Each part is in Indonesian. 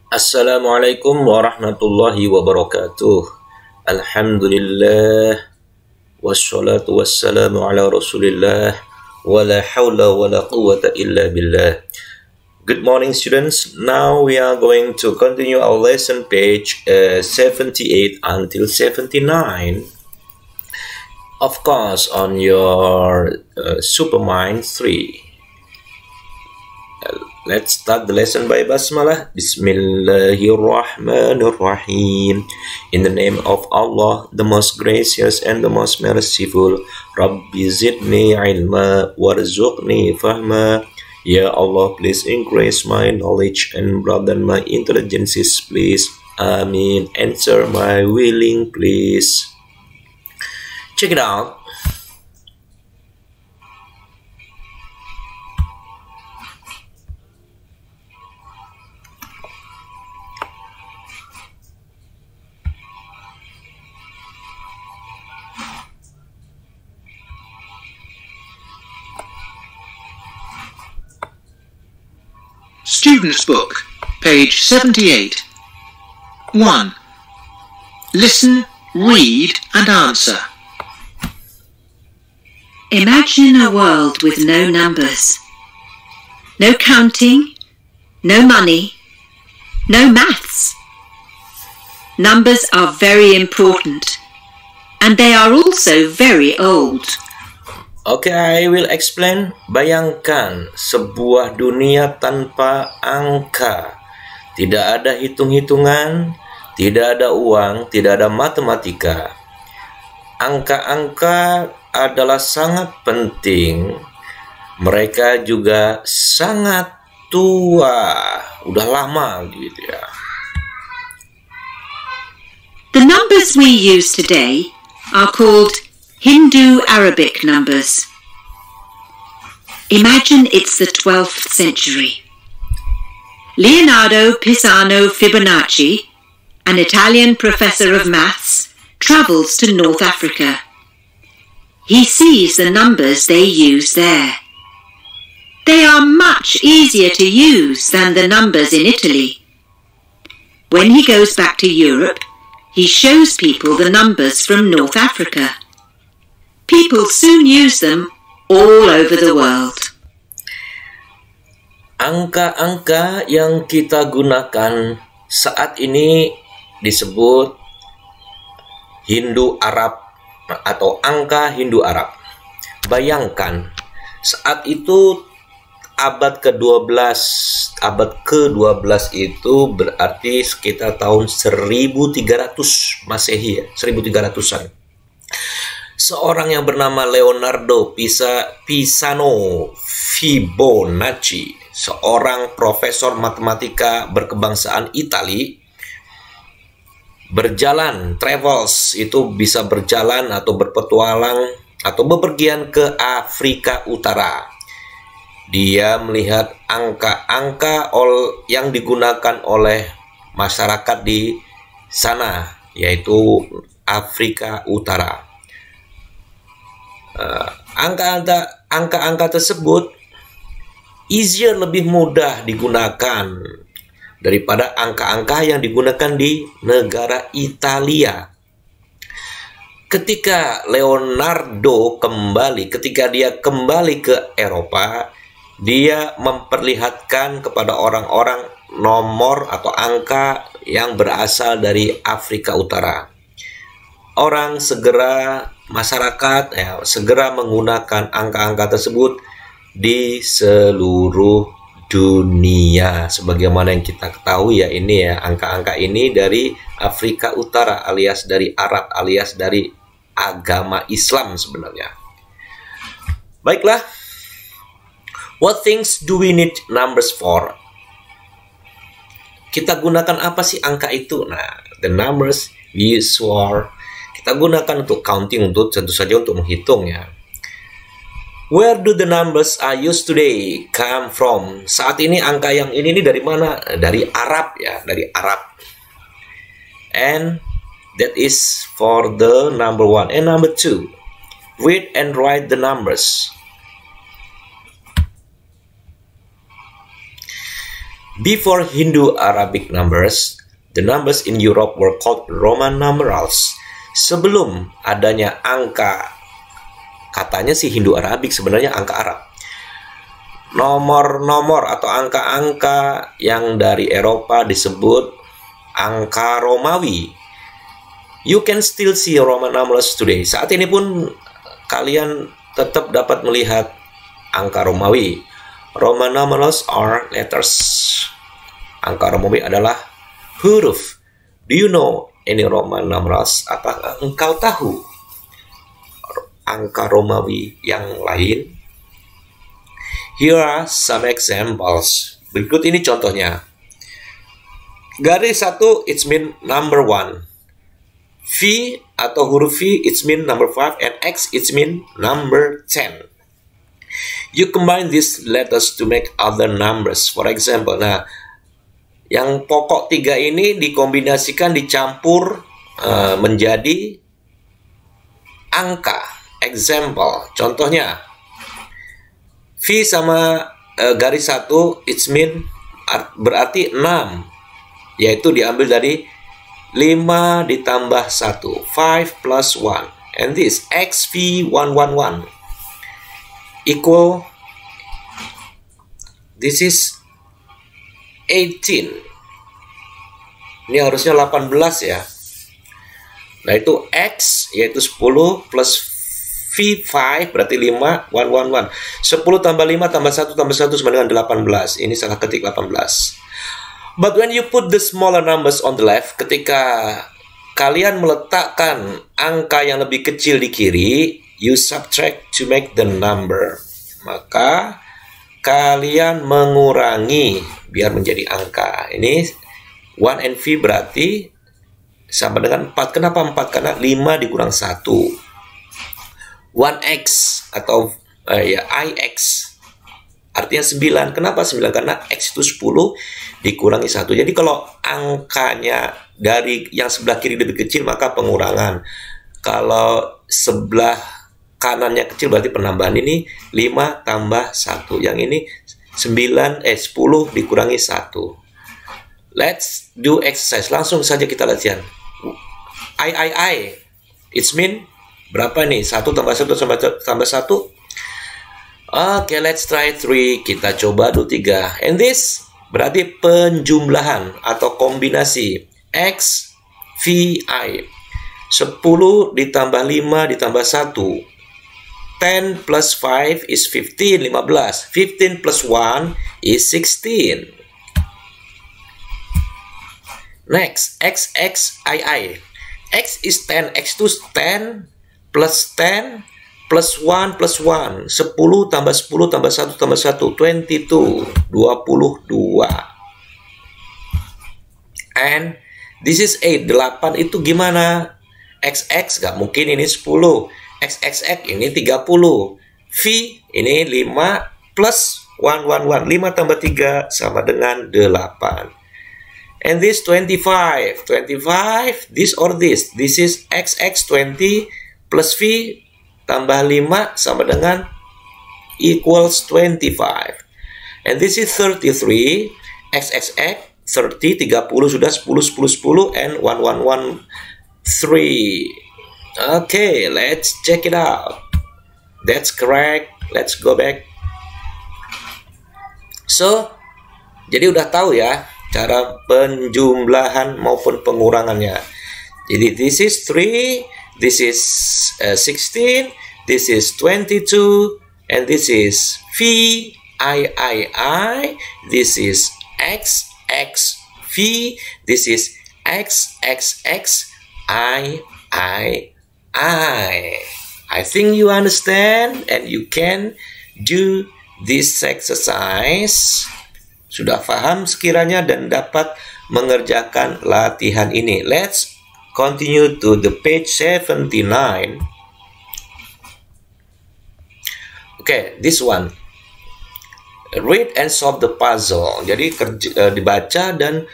Assalamualaikum warahmatullahi wabarakatuh. Alhamdulillah wassalatu wassalamu ala Rasulillah wa la hawla wa la quwwata illa billah. Good morning, students. Now we are going to continue our lesson page 78 until 79. Of course, on your Supermind 3. Let's start the lesson by Basmalah. Bismillahirrahmanirrahim. In the name of Allah, the most gracious and the most merciful. Rabbi zidni ilma warzuqni fahma. Ya Allah, please increase my knowledge and broaden my intelligences, please. Amin. Answer my willing, please. Check it out. Student's Book, page 78. 1. Listen, read and answer. Imagine a world with no numbers, no counting, no money, no maths. Numbers are very important, and they are also very old. Okay, I will explain. Bayangkan sebuah dunia tanpa angka. Tidak ada hitung-hitungan, tidak ada uang, tidak ada matematika. Angka-angka adalah sangat penting. Mereka juga sangat tua, udah lama gitu ya. The numbers we use today are called Hindu Arabic numbers. Imagine it's the 12th century. Leonardo Pisano Fibonacci, an Italian professor of maths, travels to North Africa. He sees the numbers they use there. They are much easier to use than the numbers in Italy. When he goes back to Europe, he shows people the numbers from North Africa. People soon use them all over the world. Angka-angka yang kita gunakan saat ini disebut Hindu Arab atau angka Hindu Arab. Bayangkan, saat itu abad ke-12 itu berarti sekitar tahun 1300 Masehi ya, 1300-an. Seorang yang bernama Leonardo Pisano Fibonacci, seorang profesor matematika berkebangsaan Itali, berjalan, travels, itu bisa berjalan atau berpetualang atau bepergian ke Afrika Utara. Dia melihat angka-angka yang digunakan oleh masyarakat di sana, yaitu Afrika Utara. Angka-angka tersebut lebih mudah digunakan daripada angka-angka yang digunakan di negara Italia. Ketika dia kembali ke Eropa, dia memperlihatkan kepada orang-orang nomor atau angka yang berasal dari Afrika Utara. Masyarakat segera menggunakan angka-angka tersebut di seluruh dunia. Sebagaimana yang kita ketahui ya, ini ya, angka-angka ini dari Afrika Utara alias dari Arab alias dari agama Islam sebenarnya. Baiklah, what things do we need numbers for? Kita gunakan apa sih angka itu? Nah, the numbers we use for, kita gunakan untuk counting, untuk tentu saja untuk menghitung ya. Where do the numbers are used today come from? Saat ini angka yang ini dari mana? Dari Arab ya, dari Arab. And that is for the number 1. And number 2, read and write the numbers. Before Hindu-Arabic numbers, the numbers in Europe were called Roman numerals. Sebelum adanya angka, katanya sih Hindu-Arabic, sebenarnya angka Arab. Nomor-nomor atau angka-angka yang dari Eropa disebut angka Romawi. You can still see Roman numerals today. Saat ini pun kalian tetap dapat melihat angka Romawi. Roman numerals are letters. Angka Romawi adalah huruf. Do you know any Roman numerals? Apakah engkau tahu angka Romawi yang lain? Here are some examples. Berikut ini contohnya. Garis 1, it mean number 1. V atau huruf V, it mean number 5. And X, it mean number 10. You combine these letters to make other numbers. For example, nah, yang pokok 3 ini dikombinasikan, dicampur menjadi angka. Example, contohnya V sama garis 1, it mean berarti 6, yaitu diambil dari 5 ditambah 1, 5 plus 1. And this XV111 equal, this is 18. Ini harusnya 18 ya. Nah itu X yaitu 10 plus V5 berarti 5, 111. 10 tambah 5 tambah 1 tambah 1 sama dengan 18. Ini salah ketik 18. But when you put the smaller numbers on the left, ketika kalian meletakkan angka yang lebih kecil di kiri, you subtract to make the number. Maka kalian mengurangi biar menjadi angka. Ini 1 and V berarti sama dengan 4. Kenapa 4? Karena 5 dikurang 1. 1x atau IX artinya 9. Kenapa 9? Karena X itu 10 dikurangi 1. Jadi kalau angkanya dari yang sebelah kiri lebih kecil maka pengurangan. Kalau sebelah kanannya kecil berarti penambahan. Ini 5 tambah 1. Yang ini 10 dikurangi 1. Let's do exercise. Langsung saja kita latihan. I. It's mean berapa nih? 1 tambah 1 tambah 1. Oke, let's try 3. Kita coba dulu 3. And this berarti penjumlahan atau kombinasi X, V, I. 10 ditambah 5 ditambah 1. 10 plus 5 is 15, 15. 15 plus 1 is 16. Next, X, I. X is 10, X is 10 plus 10 plus 1 plus 1. 10 tambah 10 tambah 1 tambah 1. 22. 22. And this is 8. 8 itu gimana? XX gak mungkin ini 10. XXX ini 30. V ini 5 plus 111. 5 tambah 3 sama dengan 8. And this 25. 25, this or this. This is XX20 plus V tambah 5 sama dengan equals 25. And this is 33. XXX 30, 30 sudah 10, 10, 10 and 1, 1, 1, 3. Okay, let's check it out. That's correct. Let's go back. So, jadi udah tahu ya cara penjumlahan maupun pengurangannya. Jadi this is 3, this is 16, this is 22, and this is V, I, this is X, V, this is X, I. I think you understand and you can do this exercise. Sudah paham sekiranya dan dapat mengerjakan latihan ini. Let's continue to the page 79. Okay, this one. Read and solve the puzzle. Jadi dibaca dan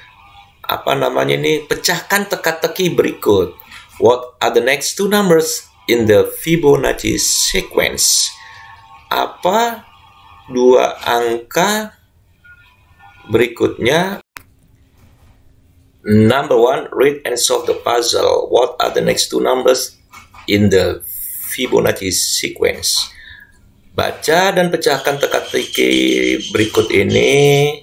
pecahkan teka-teki berikut. What are the next two numbers in the Fibonacci sequence? Apa dua angka berikutnya. Number 1, read and solve the puzzle. What are the next two numbers in the Fibonacci sequence? Baca dan pecahkan teka-teki berikut ini.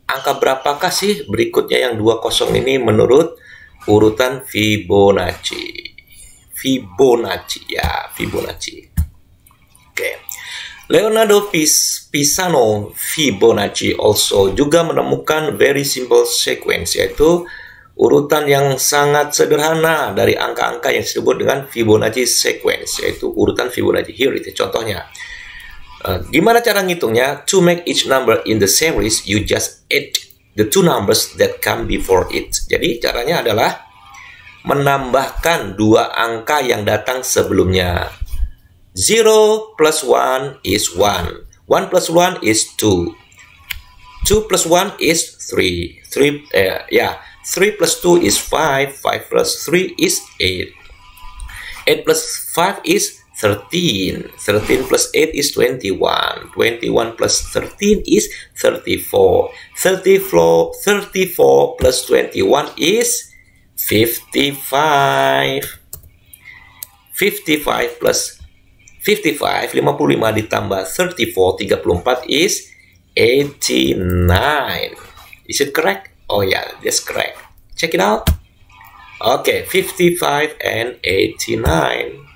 Angka berapakah sih berikutnya yang 20 ini menurut urutan Fibonacci? Fibonacci, ya, Fibonacci. Oke. Leonardo Pisano Fibonacci also juga menemukan very simple sequence, yaitu urutan yang sangat sederhana dari angka-angka yang disebut dengan Fibonacci sequence, yaitu urutan Fibonacci. Here itu contohnya. Gimana cara ngitungnya? To make each number in the series, you just add the two numbers that come before it. Jadi caranya adalah menambahkan dua angka yang datang sebelumnya. 0 plus 1 is 1. 1 plus 1 is 2. 2 plus 1 is 3. 3 plus 2 is 5. 5 plus 3 is 8. 8 plus 5 is 13. 13 plus 8 is 21. 21 plus 13 is 34. 34 plus 21 is 55. 55 plus 55 ditambah 34 34 is 89. Is it correct? Oh yeah, that's correct. Check it out. Okay, 55 and 89.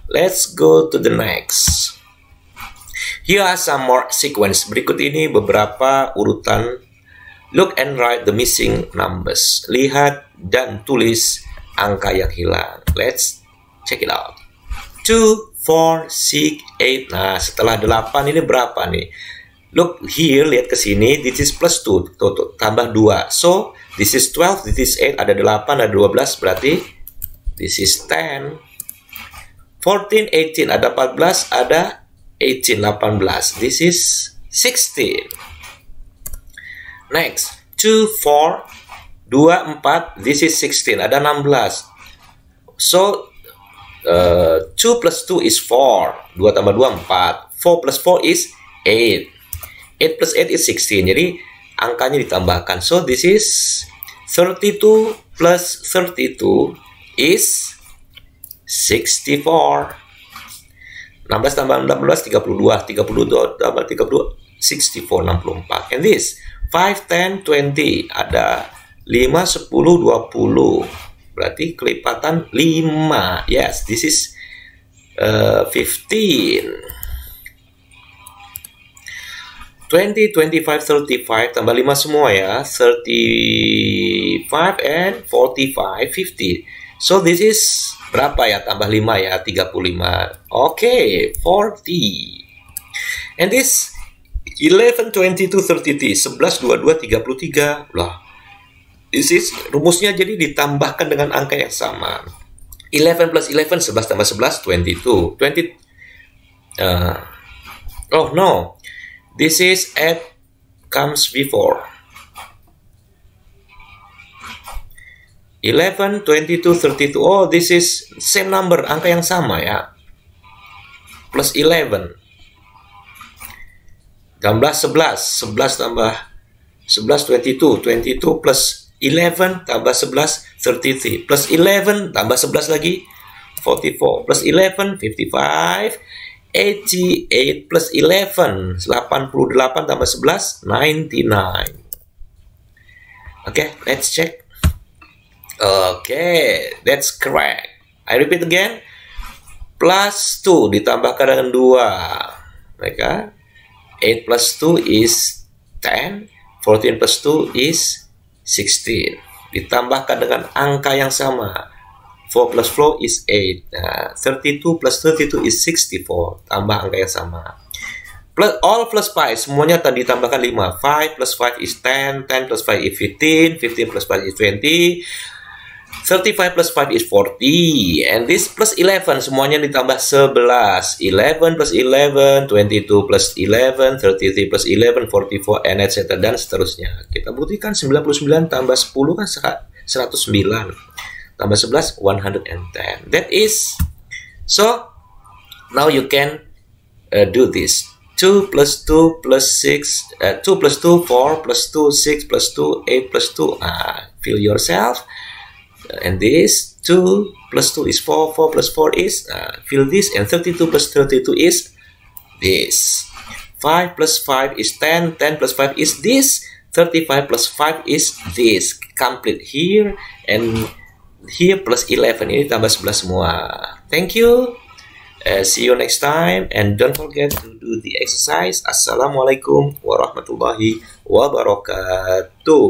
Let's go to the next. Here are some more sequence. Berikut ini beberapa urutan. Look and write the missing numbers. Lihat dan tulis angka yang hilang. Let's check it out. 2, 4, 6, 8. Nah, setelah 8 ini berapa nih? Look here, lihat ke sini. This is plus 2. Tuh, tambah 2. So, this is 12, this is 8. Ada 8, ada 12. Berarti, this is 10. 14, 18, ada 14, ada 18, 18. This is 16. Next, 2, 4, 2, 4, this is 16, ada 16. So, 2 plus 2 is 4. 2 tambah 2, 4. 4 plus 4 is 8. 8 plus 8 is 16. Jadi, angkanya ditambahkan. So, this is 32 plus 32 is 64. 16 tambah 16, 32. 32 tambah 32, 64, 64. And this, 5, 10, 20. Ada 5, 10, 20. Berarti kelipatan 5. Yes, this is 15. 20, 25, 35. Tambah 5 semua ya. 35 and 45, 50. So this is berapa ya? Tambah 5 ya, 35. Okay, 40. And this 11, 22, 33. 11, 22, 33. Lah. This is rumusnya jadi ditambahkan dengan angka yang sama. 11 plus 11, 11 tambah 11, 22. 20. Oh no. This is add comes before. 11, 22, 32. Oh, this is same number, angka yang sama ya. Plus 11. Tambah 11. 11 tambah 11, 22. 22 plus 11 tambah 11, 33. Plus 11 tambah 11 lagi, 44. Plus 11, 55. 88 plus 11, 88 tambah 11, 99. Okay, let's check. Okay, that's correct. I repeat again. Plus 2 ditambahkan dengan 2. Mereka 8 plus 2 is 10. 14 plus 2 is 16. Ditambahkan dengan angka yang sama. 4 plus 4 is 8. Nah, 32 plus 32 is 64. Tambah angka yang sama. Plus, all plus 5. Semuanya tadi ditambahkan 5. 5 plus 5 is 10. 10 plus 5 is 15. 15 plus 5 is 20. 35 plus 5 is 40. And this plus 11. Semuanya ditambah 11. 11 plus 11. 22 plus 11. 33 plus 11. 44 and etc. Dan seterusnya. Kita buktikan 99 tambah 10 kan 109. Tambah 11, 110. That is, so now you can do this. 2 plus 2 plus 6, 2 plus 2, 4 plus 2, 6 plus 2, 8 plus 2. Feel yourself. And this 2 plus 2 is 4, 4 plus 4 is, feel this, and 32 plus 32 is this. 5 plus 5 is 10, 10 plus 5 is this, 35 plus 5 is this. Complete here, and here plus 11, ini tambah 11 semua. Thank you. See you next time, and don't forget to do the exercise. Assalamualaikum warahmatullahi wabarakatuh.